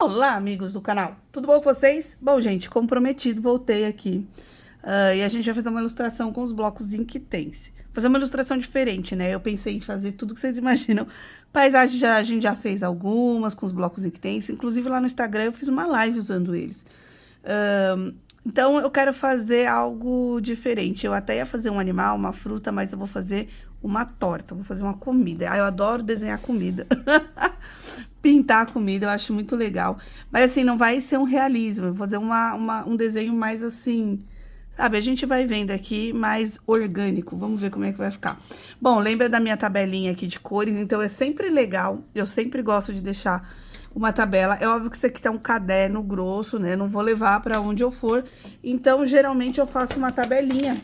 Olá, amigos do canal, tudo bom com vocês? Bom, gente, como prometido, voltei aqui e a gente vai fazer uma ilustração com os blocos Inktense. Fazer uma ilustração diferente, né? Eu pensei em fazer tudo que vocês imaginam. Paisagem a gente já fez algumas com os blocos Inktense, inclusive lá no Instagram eu fiz uma live usando eles. Então eu quero fazer algo diferente. Eu até ia fazer um animal, uma fruta, mas eu vou fazer uma torta, vou fazer uma comida. Eu adoro desenhar comida. Pintar a comida, eu acho muito legal. Mas assim, não vai ser um realismo, eu vou fazer um desenho mais assim, sabe? A gente vai vendo aqui mais orgânico, vamos ver como é que vai ficar. Bom, lembra da minha tabelinha aqui de cores, então é sempre legal, eu sempre gosto de deixar uma tabela. É óbvio que isso aqui tá um caderno grosso, né? Não vou levar para onde eu for, então geralmente eu faço uma tabelinha.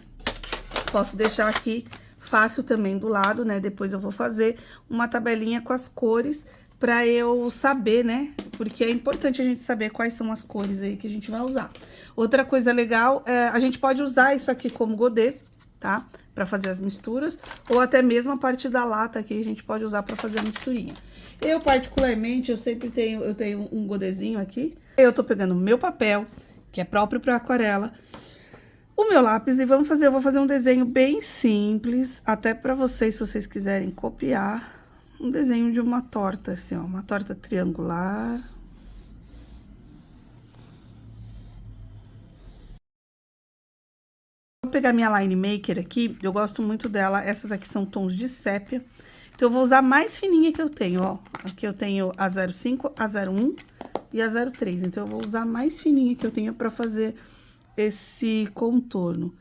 Posso deixar aqui fácil também do lado, né? Depois eu vou fazer uma tabelinha com as cores para eu saber, né? Porque é importante a gente saber quais são as cores aí que a gente vai usar. Outra coisa legal, a gente pode usar isso aqui como godê, tá? Para fazer as misturas, ou até mesmo a parte da lata aqui a gente pode usar para fazer a misturinha. Eu, particularmente, eu tenho um godêzinho aqui. Eu tô pegando meu papel, que é próprio para aquarela, o meu lápis e eu vou fazer um desenho bem simples, até para vocês, se vocês quiserem copiar, um desenho de uma torta, assim, ó, uma torta triangular. Vou pegar minha Line Maker aqui, eu gosto muito dela, essas aqui são tons de sépia, então eu vou usar a mais fininha que eu tenho, ó, aqui eu tenho a 05, a 01 e a 03, então eu vou usar a mais fininha que eu tenho para fazer esse contorno.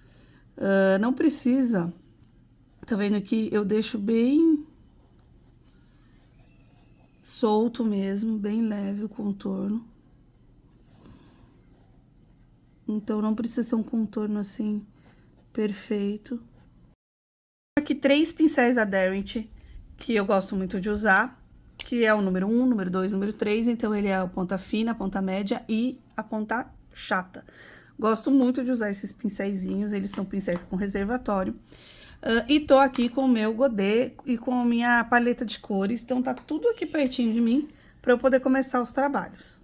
Não precisa, tá vendo que eu deixo bem solto mesmo, bem leve o contorno. Então, não precisa ser um contorno, assim, perfeito. Aqui, 3 pincéis da Derwent, que eu gosto muito de usar, que é o número 1, número 2, número 3. Então, ele é a ponta fina, a ponta média e a ponta chata. Gosto muito de usar esses pincéisinhos, eles são pincéis com reservatório. E tô aqui com o meu godê e com a minha paleta de cores, então tá tudo aqui pertinho de mim para eu poder começar os trabalhos.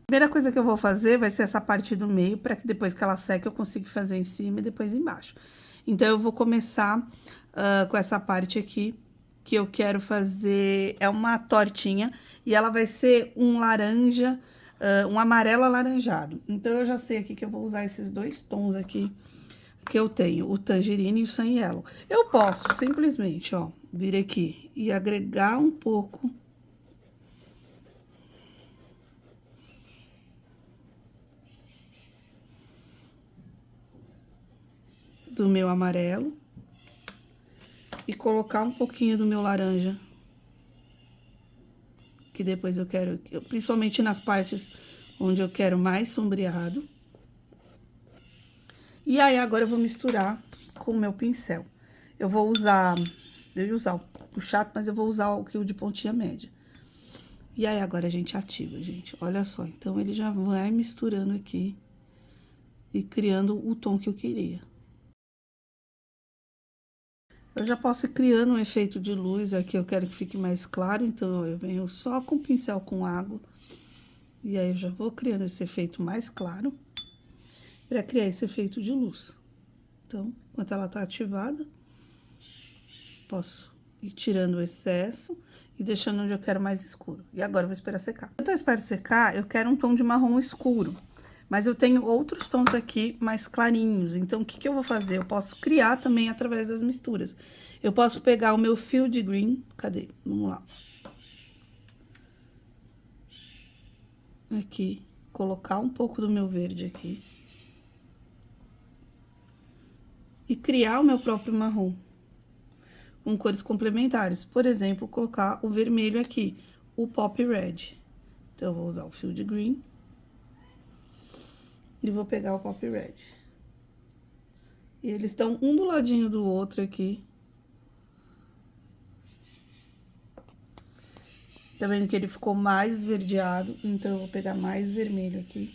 A primeira coisa que eu vou fazer vai ser essa parte do meio, para que depois que ela seque eu consiga fazer em cima e depois embaixo. Então, eu vou começar com essa parte aqui, que eu quero fazer, é uma tortinha, e ela vai ser um laranja, um amarelo alaranjado. Então, eu já sei aqui que eu vou usar esses dois tons aqui, que eu tenho, o tangerine e o sun yellow. Eu posso simplesmente, ó, vir aqui e agregar um pouco do meu amarelo e colocar um pouquinho do meu laranja, que depois eu quero, principalmente nas partes onde eu quero mais sombreado. E aí, agora eu vou misturar com o meu pincel. Eu ia usar o chato, mas eu vou usar o de pontinha média. E aí, agora a gente ativa, gente. Olha só, então ele já vai misturando aqui e criando o tom que eu queria. Eu já posso ir criando um efeito de luz aqui, eu quero que fique mais claro, então ó, eu venho só com o pincel com água. E aí, eu já vou criando esse efeito mais claro, para criar esse efeito de luz. Então, enquanto ela tá ativada, posso ir tirando o excesso e deixando onde eu quero mais escuro. E agora, eu vou esperar secar. Enquanto eu espero secar, eu quero um tom de marrom escuro. Mas eu tenho outros tons aqui mais clarinhos. Então, o que que eu vou fazer? Eu posso criar também através das misturas. Eu posso pegar o meu Field Green. Cadê? Vamos lá. Aqui. Colocar um pouco do meu verde aqui. E criar o meu próprio marrom. Com cores complementares. Por exemplo, colocar o vermelho aqui. O Pop Red. Então, eu vou usar o Field Green. E vou pegar o Pop Red. E eles estão um do ladinho do outro aqui. Tá vendo que ele ficou mais esverdeado, então eu vou pegar mais vermelho aqui.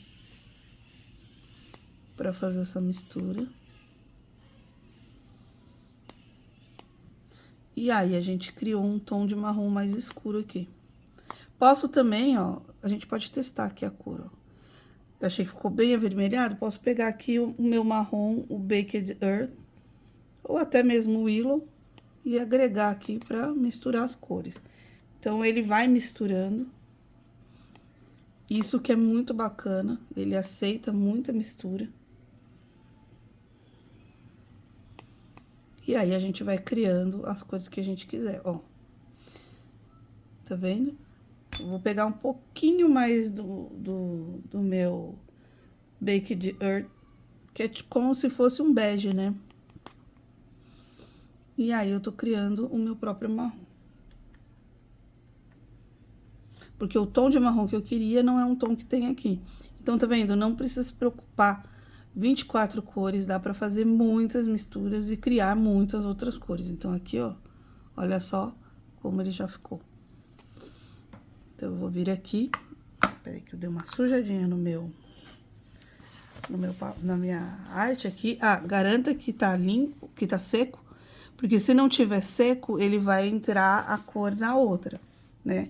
Pra fazer essa mistura. E aí, a gente criou um tom de marrom mais escuro aqui. Posso também, ó, a gente pode testar aqui a cor, ó. Eu achei que ficou bem avermelhado, posso pegar aqui o meu marrom, o Baked Earth, ou até mesmo o Willow, e agregar aqui pra misturar as cores. Então, ele vai misturando. Isso que é muito bacana, ele aceita muita mistura. E aí, a gente vai criando as cores que a gente quiser, ó. Tá vendo? Eu vou pegar um pouquinho mais do meu Baked Earth, que é como se fosse um bege, né? E aí, eu tô criando o meu próprio marrom. Porque o tom de marrom que eu queria não é um tom que tem aqui. Então, tá vendo? Não precisa se preocupar. 24 cores, dá pra fazer muitas misturas e criar muitas outras cores. Então, aqui, ó, olha só como ele já ficou. Então, eu vou vir aqui. Peraí que eu dei uma sujadinha na minha arte aqui. Ah, garanta que tá limpo, que tá seco. Porque se não tiver seco, ele vai entrar a cor na outra, né?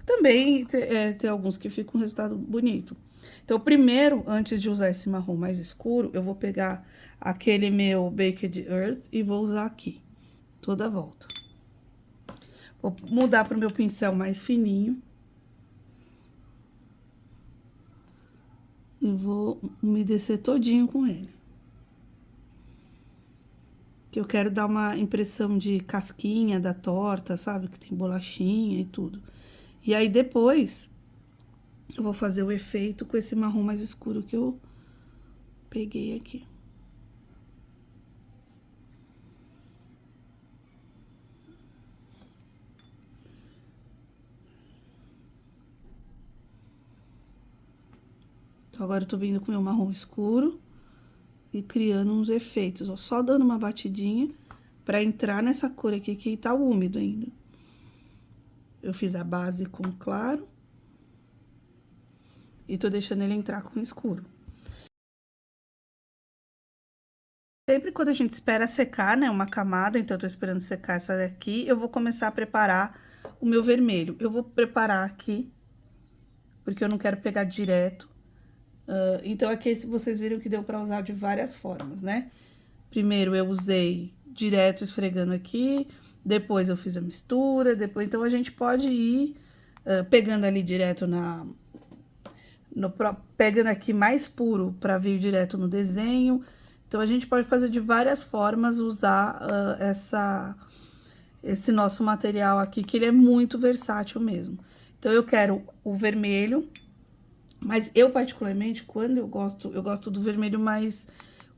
Também tem alguns que ficam um resultado bonito. Então, primeiro, antes de usar esse marrom mais escuro, eu vou pegar aquele meu Baked Earth e vou usar aqui, toda a volta. Vou mudar para o meu pincel mais fininho. E vou umedecer todinho com ele. Que eu quero dar uma impressão de casquinha da torta, sabe? Que tem bolachinha e tudo. E aí, depois, eu vou fazer o efeito com esse marrom mais escuro que eu peguei aqui. Então, agora eu tô vindo com o meu marrom escuro e criando uns efeitos, ó. Só dando uma batidinha pra entrar nessa cor aqui que tá úmido ainda. Eu fiz a base com claro. E tô deixando ele entrar com escuro. Sempre quando a gente espera secar, né, uma camada, então eu tô esperando secar essa daqui, eu vou começar a preparar o meu vermelho. Eu vou preparar aqui, porque eu não quero pegar direto. Então, aqui vocês viram que deu pra usar de várias formas, né? Primeiro eu usei direto esfregando aqui, depois eu fiz a mistura, depois... Então, a gente pode ir pegando ali direto pegando aqui mais puro pra vir direto no desenho. Então, a gente pode fazer de várias formas, usar esse nosso material aqui, que ele é muito versátil mesmo. Então, eu quero o vermelho, mas eu, particularmente, quando eu gosto do vermelho mais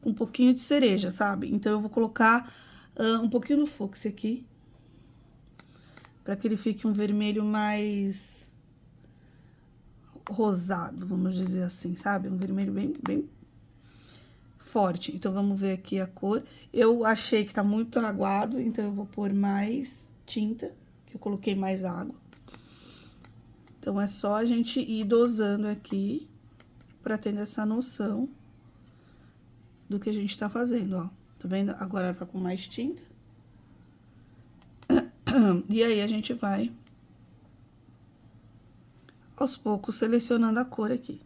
com um pouquinho de cereja, sabe? Então, eu vou colocar um pouquinho do fúcsia aqui, pra que ele fique um vermelho mais rosado, vamos dizer assim, sabe? Um vermelho bem forte. Então, vamos ver aqui a cor. Eu achei que tá muito aguado, então eu vou pôr mais tinta, que eu coloquei mais água. Então, é só a gente ir dosando aqui, pra ter essa noção do que a gente tá fazendo, ó. Tá vendo? Agora ela tá com mais tinta. E aí, a gente vai, aos poucos, selecionando a cor aqui.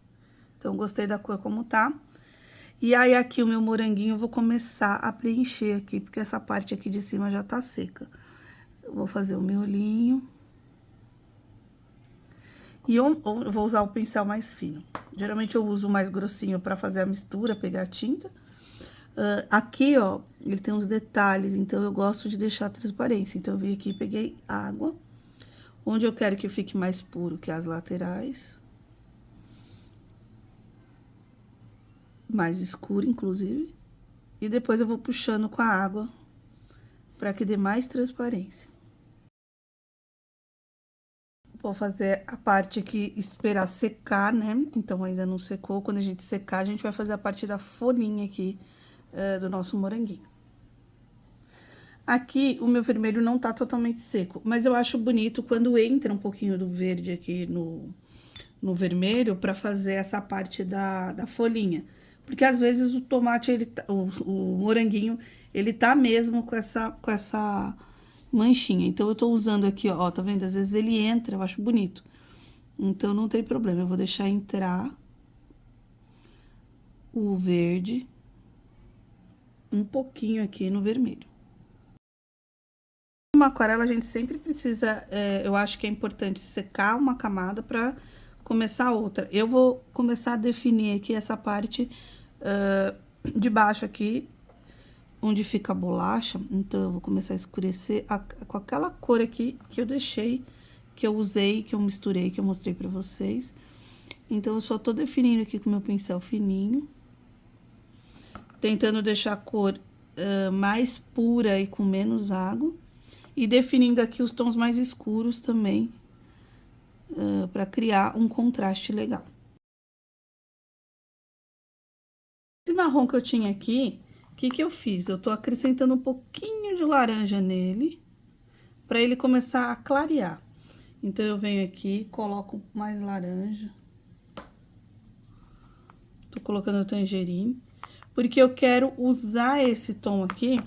Então, gostei da cor como tá. E aí, aqui, o meu moranguinho, eu vou começar a preencher aqui, porque essa parte aqui de cima já tá seca. Eu vou fazer o meu olhinho. E eu vou usar o pincel mais fino. Geralmente, eu uso o mais grossinho pra fazer a mistura, pegar a tinta. Aqui, ó, ele tem uns detalhes, então eu gosto de deixar transparência. Então, eu vim aqui e peguei água. Onde eu quero que fique mais puro, que é as laterais. Mais escuro, inclusive. E depois eu vou puxando com a água, pra que dê mais transparência. Vou fazer a parte aqui, esperar secar, né? Então, ainda não secou. Quando a gente secar, a gente vai fazer a parte da folhinha aqui do nosso moranguinho. Aqui, o meu vermelho não tá totalmente seco, mas eu acho bonito quando entra um pouquinho do verde aqui no vermelho, pra fazer essa parte da folhinha. Porque, às vezes, o tomate, o moranguinho, ele tá mesmo com essa manchinha. Então, eu tô usando aqui, ó, tá vendo? Às vezes ele entra, eu acho bonito. Então, não tem problema, eu vou deixar entrar o verde um pouquinho aqui no vermelho. Uma aquarela, a gente sempre precisa, eu acho que é importante secar uma camada para começar outra. Eu vou começar a definir aqui essa parte de baixo aqui, onde fica a bolacha. Então, eu vou começar a escurecer com aquela cor aqui que eu deixei, que eu usei, que eu misturei, que eu mostrei pra vocês. Então, eu só tô definindo aqui com meu pincel fininho. Tentando deixar a cor mais pura e com menos água. E definindo aqui os tons mais escuros também, pra criar um contraste legal. Esse marrom que eu tinha aqui, o que que eu fiz? Eu tô acrescentando um pouquinho de laranja nele, pra ele começar a clarear. Então, eu venho aqui, coloco mais laranja. Tô colocando o tangerine, porque eu quero usar esse tom aqui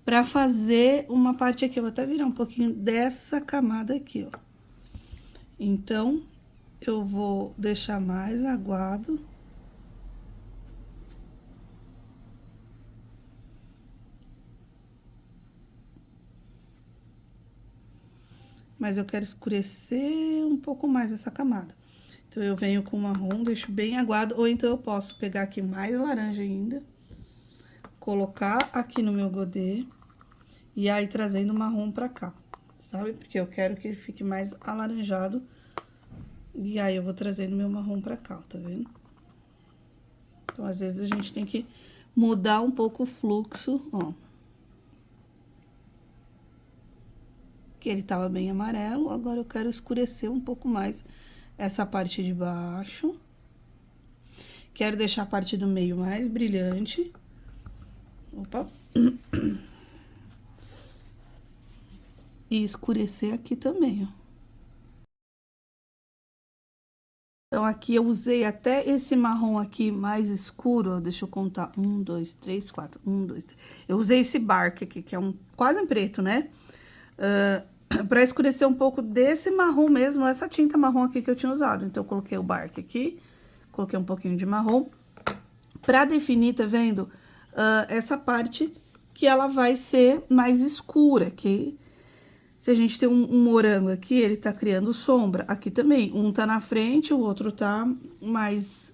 pra fazer uma parte aqui. Eu vou até virar um pouquinho dessa camada aqui, ó. Então, eu vou deixar mais aguado. Mas eu quero escurecer um pouco mais essa camada. Então, eu venho com o marrom, deixo bem aguado, ou então eu posso pegar aqui mais laranja ainda, colocar aqui no meu godê, e aí trazendo o marrom pra cá, sabe? Porque eu quero que ele fique mais alaranjado, e aí eu vou trazendo meu marrom pra cá, tá vendo? Então, às vezes, a gente tem que mudar um pouco o fluxo, ó. Que ele tava bem amarelo, agora eu quero escurecer um pouco mais essa parte de baixo. Quero deixar a parte do meio mais brilhante. Opa! E escurecer aqui também, ó. Então, aqui eu usei até esse marrom aqui mais escuro, ó, deixa eu contar, 1, 2, 3, 4, 1, 2, 3. Eu usei esse bark aqui, que é quase um preto, né? Pra escurecer um pouco desse marrom mesmo, essa tinta marrom aqui que eu tinha usado. Então, eu coloquei o bark aqui, coloquei um pouquinho de marrom. Pra definir, tá vendo? Essa parte que ela vai ser mais escura, que se a gente tem um morango aqui, ele tá criando sombra. Aqui também, um tá na frente, o outro tá mais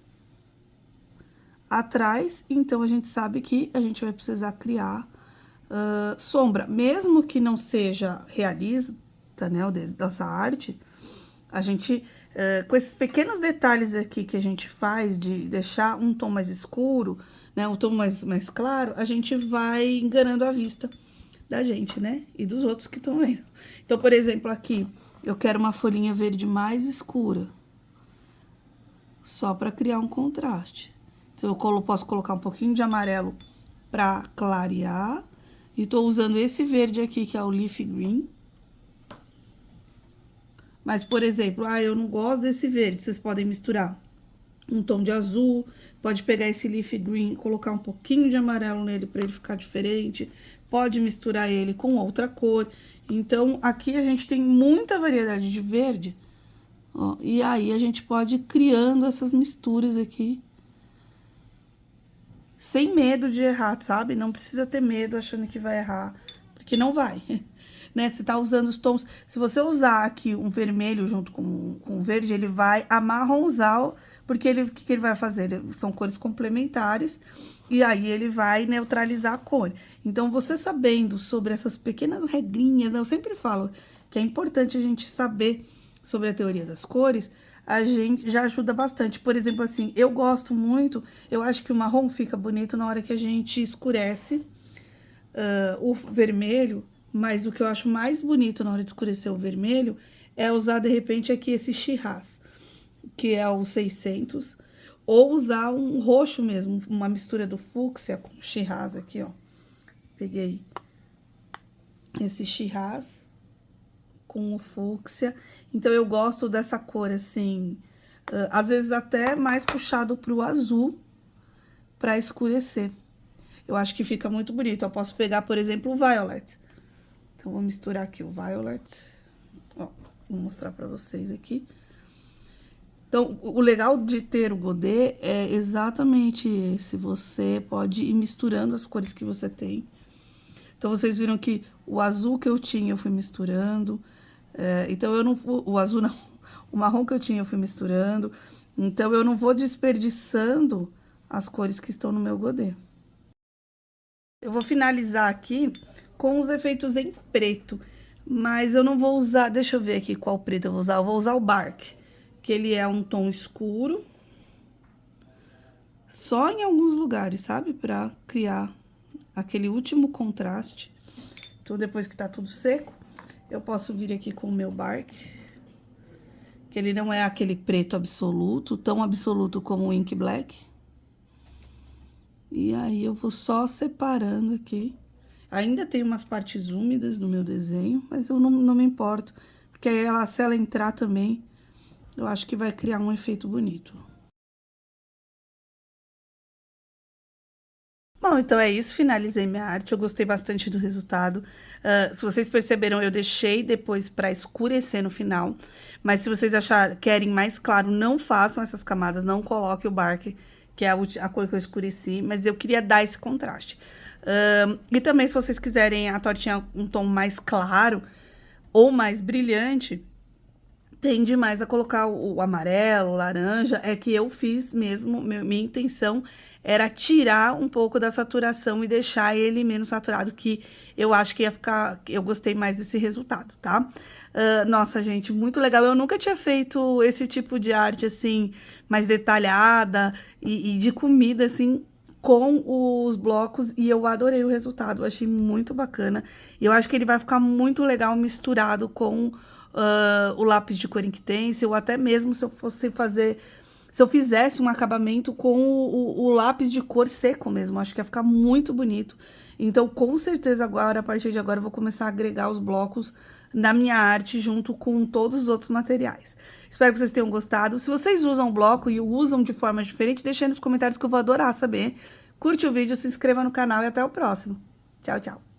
atrás. Então, a gente sabe que a gente vai precisar criar sombra. Mesmo que não seja realista, né, dessa arte, a gente, com esses pequenos detalhes aqui que a gente faz, de deixar um tom mais escuro, né, um tom mais claro, a gente vai enganando a vista da gente, né? E dos outros que estão vendo. Então, por exemplo, aqui, eu quero uma folhinha verde mais escura. Só para criar um contraste. Então, eu posso colocar um pouquinho de amarelo para clarear. E tô usando esse verde aqui, que é o Leaf Green. Mas, por exemplo, eu não gosto desse verde, vocês podem misturar um tom de azul, pode pegar esse Leaf Green, colocar um pouquinho de amarelo nele para ele ficar diferente, pode misturar ele com outra cor. Então, aqui a gente tem muita variedade de verde, ó, e aí a gente pode ir criando essas misturas aqui, sem medo de errar, sabe? Não precisa ter medo achando que vai errar, porque não vai. Né? Você tá usando os tons... Se você usar aqui um vermelho junto com o verde, ele vai amarronzar, porque o que ele vai fazer? São cores complementares, e aí ele vai neutralizar a cor. Então, você sabendo sobre essas pequenas regrinhas, né? Eu sempre falo que é importante a gente saber sobre a teoria das cores, a gente já ajuda bastante. Por exemplo, assim, eu gosto muito, eu acho que o marrom fica bonito na hora que a gente escurece o vermelho, mas o que eu acho mais bonito na hora de escurecer o vermelho é usar, de repente, aqui esse Shiraz, que é o 600, ou usar um roxo mesmo, uma mistura do fúcsia com Shiraz aqui, ó. Peguei esse Shiraz com o fúcsia, então eu gosto dessa cor, assim, às vezes até mais puxado pro azul, pra escurecer. Eu acho que fica muito bonito. Eu posso pegar, por exemplo, o Violet. Então, vou misturar aqui o Violet. Ó, Vou mostrar pra vocês aqui. Então, o legal de ter o godê é exatamente esse. Você pode ir misturando as cores que você tem. Então, vocês viram que o azul que eu tinha, eu fui misturando. Então, eu não vou... O azul não. O marrom que eu tinha, eu fui misturando. Então, eu não vou desperdiçando as cores que estão no meu godê. Eu vou finalizar aqui com os efeitos em preto. Mas eu não vou usar... Deixa eu ver aqui qual preto eu vou usar. Eu vou usar o Bark, que ele é um tom escuro. Só em alguns lugares, sabe? Pra criar aquele último contraste. Então, depois que tá tudo seco, eu posso vir aqui com o meu Bark. Que ele não é aquele preto absoluto, tão absoluto como o Ink Black. E aí, eu vou só separando aqui. Ainda tem umas partes úmidas no meu desenho, mas eu não me importo. Porque aí, se ela entrar também, eu acho que vai criar um efeito bonito. Bom, então é isso, finalizei minha arte, eu gostei bastante do resultado. Se vocês perceberam, eu deixei depois para escurecer no final, mas se vocês querem mais claro, não façam essas camadas, não coloque o Bark, que é a cor que eu escureci, mas eu queria dar esse contraste. E também, se vocês quiserem a tortinha um tom mais claro ou mais brilhante, tende mais a colocar o amarelo, o laranja, é que eu fiz mesmo, minha intenção era tirar um pouco da saturação e deixar ele menos saturado, que eu acho que ia ficar, eu gostei mais desse resultado, tá? Nossa, gente, muito legal, eu nunca tinha feito esse tipo de arte, assim, mais detalhada e de comida, assim, com os blocos, e eu adorei o resultado, eu achei muito bacana, e eu acho que ele vai ficar muito legal misturado com o lápis de cor Inktense, ou até mesmo se eu fosse fazer, se eu fizesse um acabamento com o lápis de cor seco mesmo, acho que ia ficar muito bonito. Então, com certeza agora, a partir de agora, eu vou começar a agregar os blocos na minha arte junto com todos os outros materiais. Espero que vocês tenham gostado. Se vocês usam o bloco e o usam de forma diferente, deixa aí nos comentários que eu vou adorar saber. Curte o vídeo, se inscreva no canal e até o próximo. Tchau, tchau!